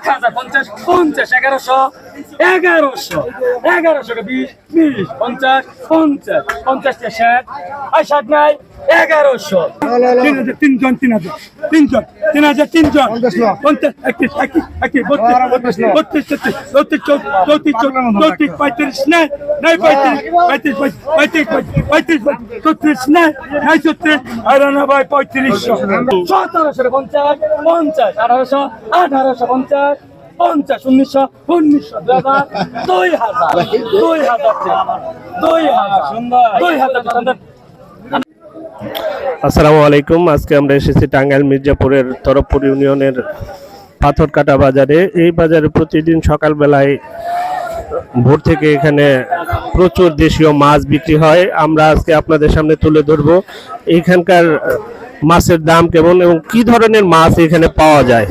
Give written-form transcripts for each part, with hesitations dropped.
1050 50 1100 1100 1100 20 20 50 50 50 টা 60 আর 60 নাই 1100 তিনজন 3000 তিনজন 3000 তিনজন 50 31 আসসালামু আলাইকুম। আজকে আমরা এসেছি টাঙ্গাইল মির্জাপুরের তরফপুর ইউনিয়নের পাথরকাটা বাজারে। এই বাজারে প্রতিদিন সকালবেলায় ভোর থেকে এখানে প্রচুর দেশীয় মাছ বিক্রি হয়। আমরা আজকে আপনাদের সামনে তুলে ধরবো এখানকার মাছের দাম কেমন এবং কি ধরনের মাছ এখানে পাওয়া যায়।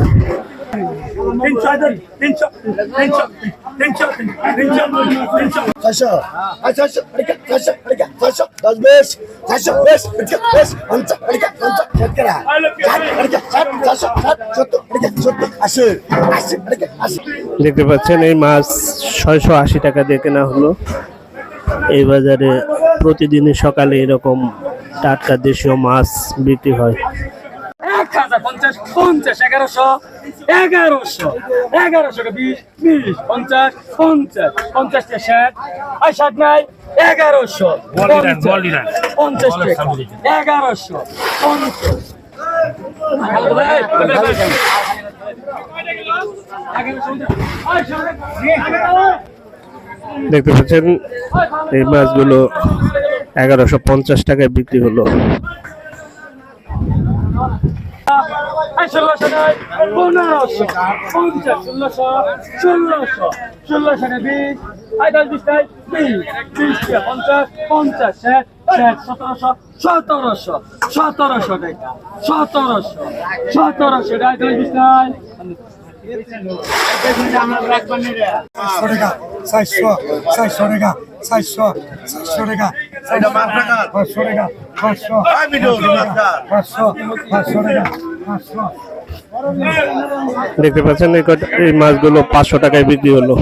দেখতে পাচ্ছেন এই মাছ 680 টাকা দিয়ে কেনা হলো। এই বাজারে প্রতিদিনই সকালে এরকম টাটকা দেশীয় মাছ বিক্রি হয়। 1050 50 1100 1100 1100 20 20 50 50 50 টা 60 আর 60 নাই 1100 50 টাকা 1100 দেখতে পাচ্ছেন এই মাছগুলো 1150 টাকায় বিক্রি হলো। 1600 নাই 1500 50 1600 1600 20 আর 10 20 নাই 20 টা 50 50 60 1700 1700 টাকা 1700 টাকা 20 নাই দেখতে পাচ্ছেন এই মাছগুলো 500 টাকায় বিক্রি হলো।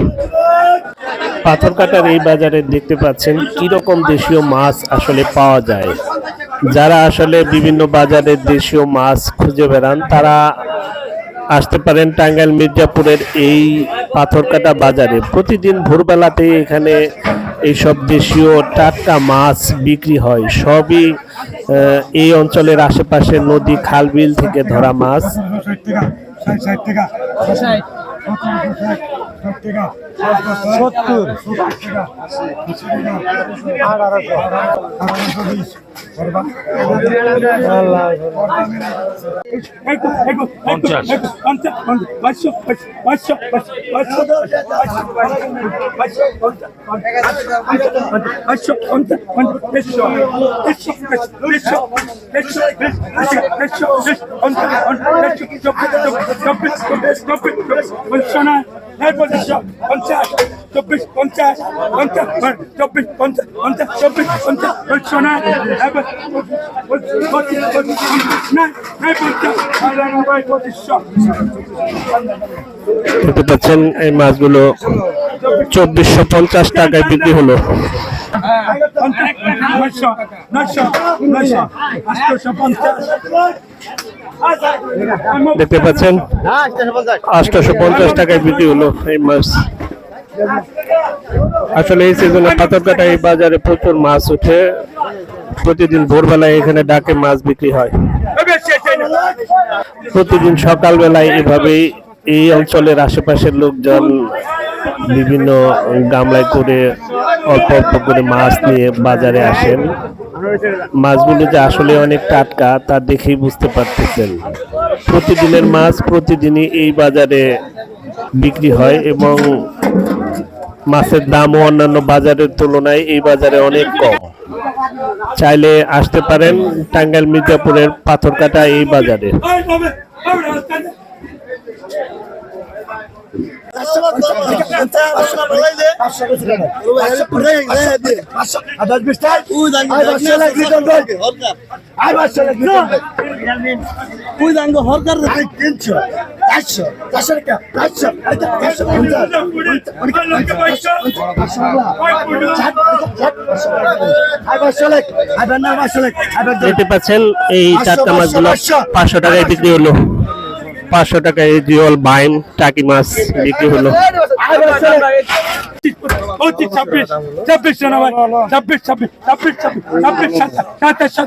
পাথরকাটার এই বাজারে দেখতে পাচ্ছেন কিরকম দেশীয় মাছ আসলে পাওয়া যায়। যারা আসলে বিভিন্ন বাজারে দেশীয় মাছ খুঁজে বেড়ান তারা আসতে পারেন টাঙ্গাইল মির্জাপুরের এই পাথরকাটা বাজারে। প্রতিদিন ভোরবেলাতে এখানে এইসব দেশীয় টাটকা মাছ বিক্রি হয়। সবই এই অঞ্চলের আশেপাশে নদী খাল বিল থেকে ধরা মাছ। দেখতে পাচ্ছেন এই মাছগুলো 2450 টাকায় বিক্রি হলো। দেখতে পাচ্ছেন 850 টাকায় বিক্রি হলো এই মাছ। আসলে এই সিজনে পাথরকাটা এই বাজারে প্রচুর মাছ ওঠে। প্রতিদিন ভোরবেলায় এখানে ডাকে মাছ বিক্রি হয়। প্রতিদিন সকালবেলায় এভাবেই এই অঞ্চলের আশেপাশের লোকজন বিভিন্ন গামলায় করে অল্প অল্প করে মাছ নিয়ে বাজারে আসেন। মাছগুলো যে আসলে অনেক টাটকা তা দেখেই বুঝতে পারতেছেন। প্রতিদিনের মাছ প্রতিদিনই এই বাজারে বিক্রি হয় এবং মাছের দামও অন্যান্য বাজারের তুলনায় এই বাজারে অনেক কম। চাইলে আসতে পারেন টাঙ্গাইল মির্জাপুরের পাথরকাটা এই বাজারে। দেখতে পাচ্ছেন এই টাটকা মাছগুলো 500 টাকায় বিক্রি হলো। 500 টাকায় এই জিওল বাইম টাকি মাছ বিক্রি হলো। 25, 26, 26 জন ভাই, 26, 26, 26, 26, 27, 27,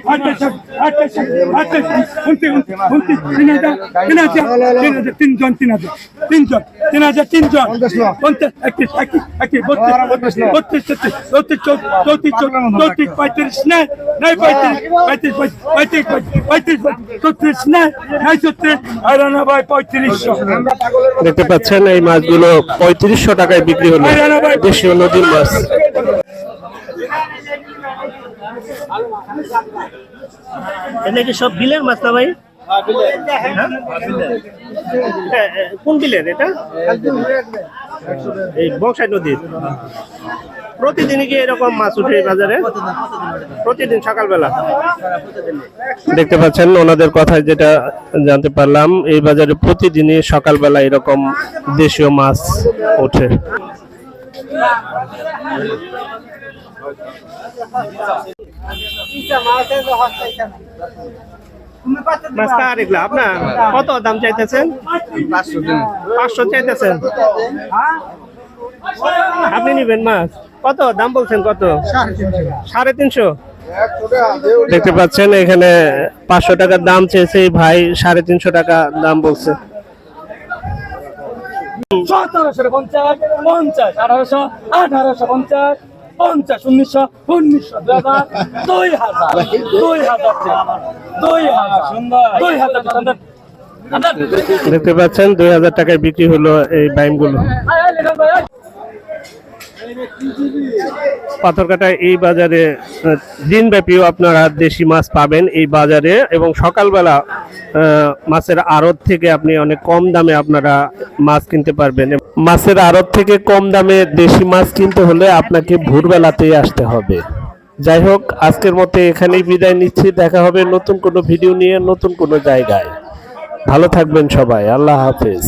28, 28, 35, দেখতে পাচ্ছেন এই মাছগুলো 3500 টাকায় বিক্রি হলো, দেশীয় নদীর মাছ। এটা কি সব বিলের মাছ না ভাই? কোন বিলের এটা? এই বংশাই নদীর। প্রতিদিনই কি এরকম মাছ উঠে এই বাজারে? প্রতিদিন সকালবেলা। দেখতে পাচ্ছেন ওনাদের কথায় যেটা জানতে পারলাম, এই বাজারে প্রতিদিনই সকালবেলা এরকম দেশীয় মাছ ওঠে। মাছটা আর এগুলা আপনার কত দাম চাইতেছেন? 500 চাইতেছেন। আপনি নিবেন মাছ? কত দাম বলছেন? কত? 350। দেখতে পাচ্ছেন এখানে 500 টাকার দাম চেয়েছে এই ভাই, 350 টাকা দাম বলছে। 1750, 50, 1800, 1850, 50, 1900, 1900, 2000, 2000, দেখতে পাচ্ছেন 2000 টাকায় বিক্রি হলো এই বাইমগুলো। পাথরঘাটা এই বাজারে দিনব্যাপীও আপনারা দেশি মাছ পাবেন এই বাজারে, এবং সকালবেলা মাছের আড়ত থেকে আপনি অনেক কম দামে আপনারা মাছ কিনতে পারবেন। মাছের আড়ত থেকে কম দামে দেশি মাছ কিনতে হলে আপনাকে ভোরবেলাতেই আসতে হবে। যাই হোক, আজকের মতো এখানেই বিদায় নিচ্ছি। দেখা হবে নতুন কোনো ভিডিও নিয়ে, নতুন কোনো জায়গায়। ভালো থাকবেন সবাই। আল্লাহ হাফেজ।